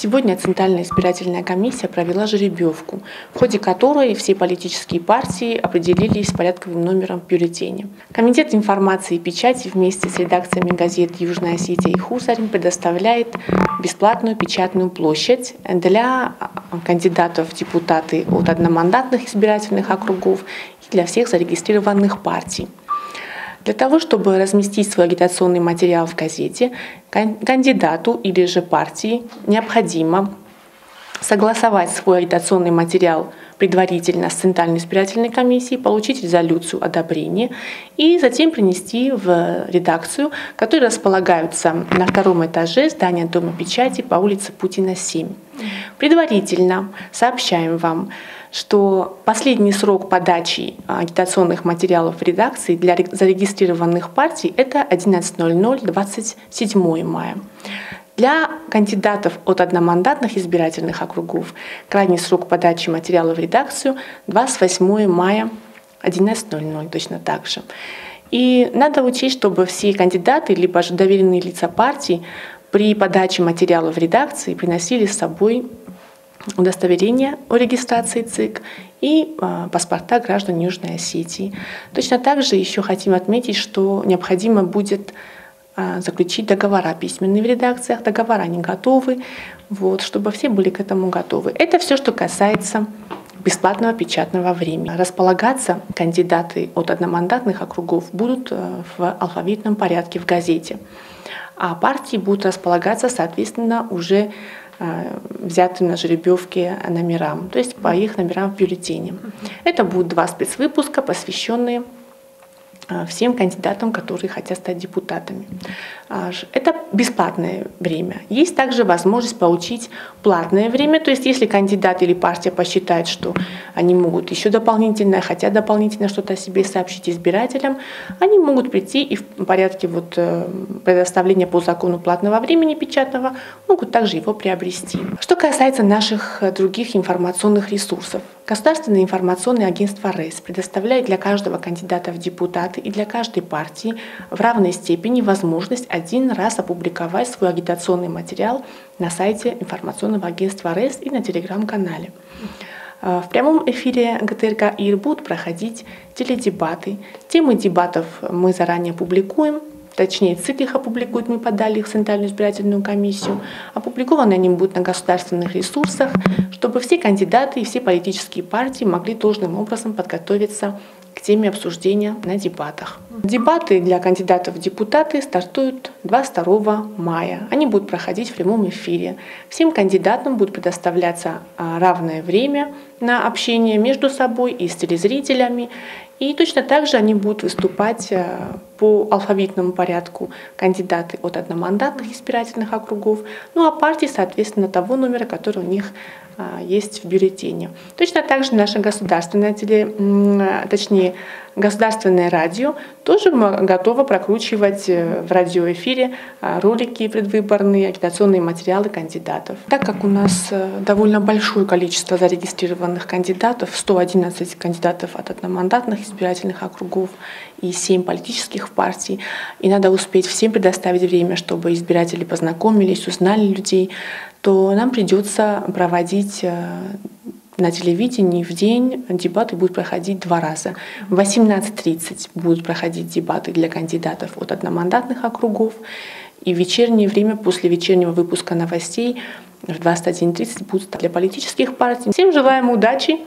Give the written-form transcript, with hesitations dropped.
Сегодня Центральная избирательная комиссия провела жеребьевку, в ходе которой все политические партии определились с порядковым номером в бюллетене. Комитет информации и печати вместе с редакциями газет «Южная Осетия» и «Хусарин» предоставляет бесплатную печатную площадь для кандидатов в депутаты от одномандатных избирательных округов и для всех зарегистрированных партий. Для того, чтобы разместить свой агитационный материал в газете, кандидату или же партии необходимо согласовать свой агитационный материал предварительно с Центральной избирательной комиссией, получить резолюцию одобрения и затем принести в редакцию, которые располагаются на втором этаже здания Дома печати по улице Путина, 7. Предварительно сообщаем вам, что последний срок подачи агитационных материалов в редакции для зарегистрированных партий – это 11:00 27 мая. Для кандидатов от одномандатных избирательных округов крайний срок подачи материалов в редакцию – 28 мая 11:00, точно так же. И надо учесть, чтобы все кандидаты, либо же доверенные лица партий при подаче материалов в редакции приносили с собой удостоверение о регистрации ЦИК и паспорта граждан Южной Осетии. Точно так же еще хотим отметить, что необходимо будет заключить договора письменные в редакциях. Договора не готовы, чтобы все были к этому готовы. Это все, что касается бесплатного печатного времени. Располагаться кандидаты от одномандатных округов будут в алфавитном порядке в газете, а партии будут располагаться, соответственно, уже взяты на жеребьевке номерам, то есть по их номерам в бюллетене. Это будут 2 спецвыпуска, посвященные всем кандидатам, которые хотят стать депутатами. Это бесплатное время. Есть также возможность получить платное время, то есть если кандидат или партия посчитает, что они могут еще хотят дополнительно что-то о себе сообщить избирателям, они могут прийти и в порядке предоставления по закону платного времени печатного могут также его приобрести. Что касается наших других информационных ресурсов, Государственное информационное агентство РЭС предоставляет для каждого кандидата в депутаты и для каждой партии в равной степени возможность один раз опубликовать свой агитационный материал на сайте информационного агентства РЭС и на телеграм-канале. В прямом эфире ГТРК ИИР будут проходить теледебаты. Темы дебатов мы заранее публикуем. Точнее, ЦИК их опубликует, мы подали их в Центральную избирательную комиссию. Опубликованы они будут на государственных ресурсах, чтобы все кандидаты и все политические партии могли должным образом подготовиться к теме обсуждения на дебатах. Дебаты для кандидатов в депутаты стартуют 22 мая. Они будут проходить в прямом эфире. Всем кандидатам будет предоставляться равное время на общение между собой и с телезрителями. И точно так же они будут выступать по алфавитному порядку кандидаты от одномандатных избирательных округов, а партии, соответственно, того номера, который у них есть в бюллетене. Точно так же наше государственное радио тоже готово прокручивать в радиоэфире ролики предвыборные, агитационные материалы кандидатов. Так как у нас довольно большое количество зарегистрированных кандидатов, 111 кандидатов от одномандатных избирательных округов и 7 политических партий, и надо успеть всем предоставить время, чтобы избиратели познакомились, узнали людей, то нам придется проводить на телевидении в день. Дебаты будут проходить 2 раза. В 18:30 будут проходить дебаты для кандидатов от одномандатных округов, и в вечернее время, после вечернего выпуска новостей, в 21:30 будут для политических партий. Всем желаем удачи!